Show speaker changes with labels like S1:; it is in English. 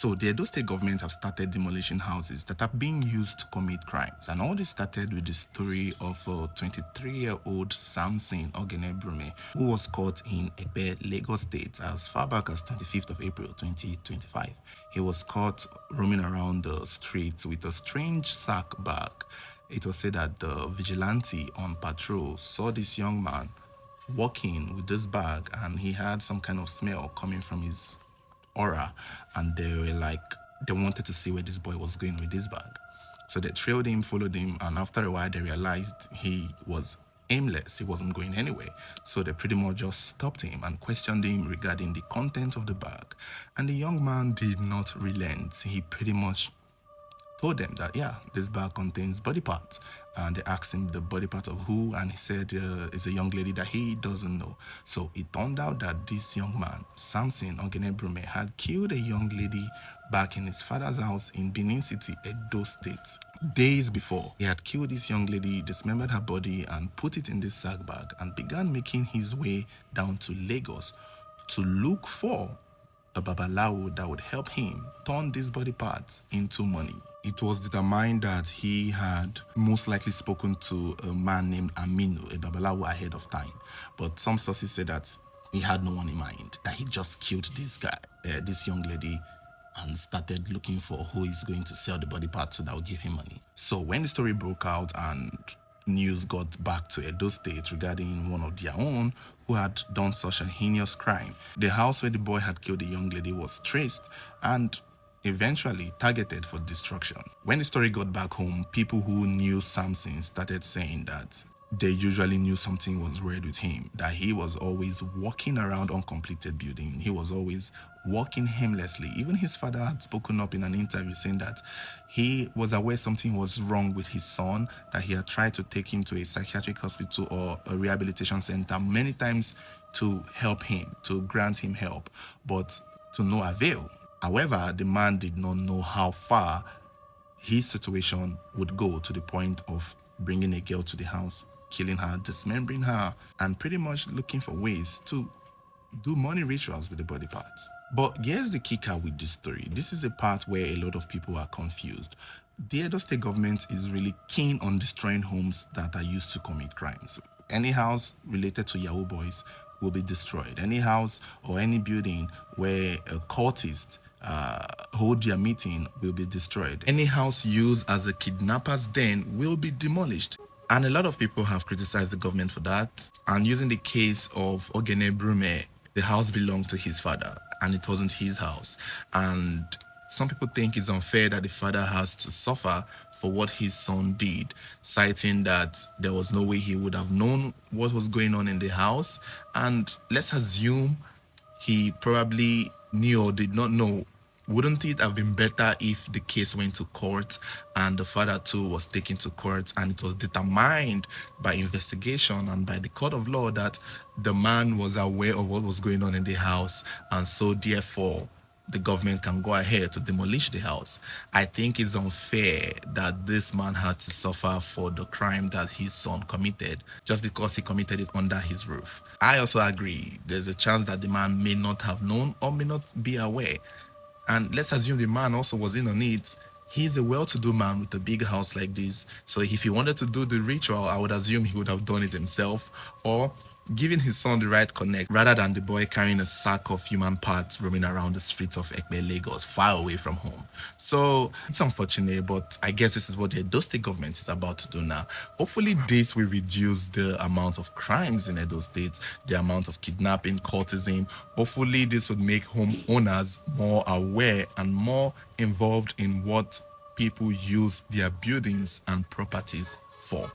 S1: So the Edo State government have started demolishing houses that are being used to commit crimes. And all this started with the story of a 23-year-old Samson Ogenebrume, who was caught in Ebe, Lagos State as far back as 25th of April 2025. He was caught roaming around the streets with a strange sack bag. It was said that the vigilante on patrol saw this young man walking with this bag, and he had some kind of smell coming from his aura, and they wanted to see where this boy was going with this bag. So they trailed him, followed him, and after a while they realized he was aimless. He wasn't going anywhere. So they pretty much just stopped him and questioned him regarding the content of the bag. And the young man did not relent. He pretty much told them that, yeah, this bag contains body parts. And they asked him the body part of who, and he said it's a young lady that he doesn't know. So it turned out that this young man, Samson Ogenebrume, had killed a young lady back in his father's house in Benin City, Edo State. Days before, he had killed this young lady, dismembered her body, and put it in this sack bag, and began making his way down to Lagos to look for a babalawo that would help him turn these body parts into money. It was determined that he had most likely spoken to a man named Aminu, a babalawo, ahead of time. But some sources say that he had no one in mind, that he just killed this guy, this young lady, and started looking for who is going to sell the body parts so that would give him money. So when the story broke out and news got back to Edo State regarding one of their own who had done such a heinous crime, the house where the boy had killed the young lady was traced and eventually targeted for destruction. When the story got back home, people who knew Samson started saying that they usually knew something was weird with him, that he was always walking around uncompleted building. He was always walking aimlessly. Even his father had spoken up in an interview saying that he was aware something was wrong with his son, that he had tried to take him to a psychiatric hospital or a rehabilitation center many times to help him, to grant him help, but to no avail. However, the man did not know how far his situation would go to the point of bringing a girl to the house, killing her, dismembering her, and pretty much looking for ways to do money rituals with the body parts. But here's the kicker with this story. This is a part where a lot of people are confused. The Edo State government is really keen on destroying homes that are used to commit crimes. Any house related to Yahoo boys will be destroyed. Any house or any building where a cultist hold their meeting will be destroyed. Any house used as a kidnapper's den will be demolished. And a lot of people have criticized the government for that. And using the case of Ogenebrume, the house belonged to his father and it wasn't his house. And some people think it's unfair that the father has to suffer for what his son did, citing that there was no way he would have known what was going on in the house. And let's assume he probably knew or did not know. Wouldn't it have been better if the case went to court and the father too was taken to court and it was determined by investigation and by the court of law that the man was aware of what was going on in the house, and so therefore the government can go ahead to demolish the house? I think it's unfair that this man had to suffer for the crime that his son committed just because he committed it under his roof. I also agree there's a chance that the man may not have known or may not be aware. And let's assume the man also was in on it. He's a well-to-do man with a big house like this. So if he wanted to do the ritual, I would assume he would have done it himself or giving his son the right connect rather than the boy carrying a sack of human parts roaming around the streets of Ekpe, Lagos, far away from home. So it's unfortunate, but I guess this is what the Edo State government is about to do now. Hopefully this will reduce the amount of crimes in Edo State, the amount of kidnapping, cultism. Hopefully this would make homeowners more aware and more involved in what people use their buildings and properties for.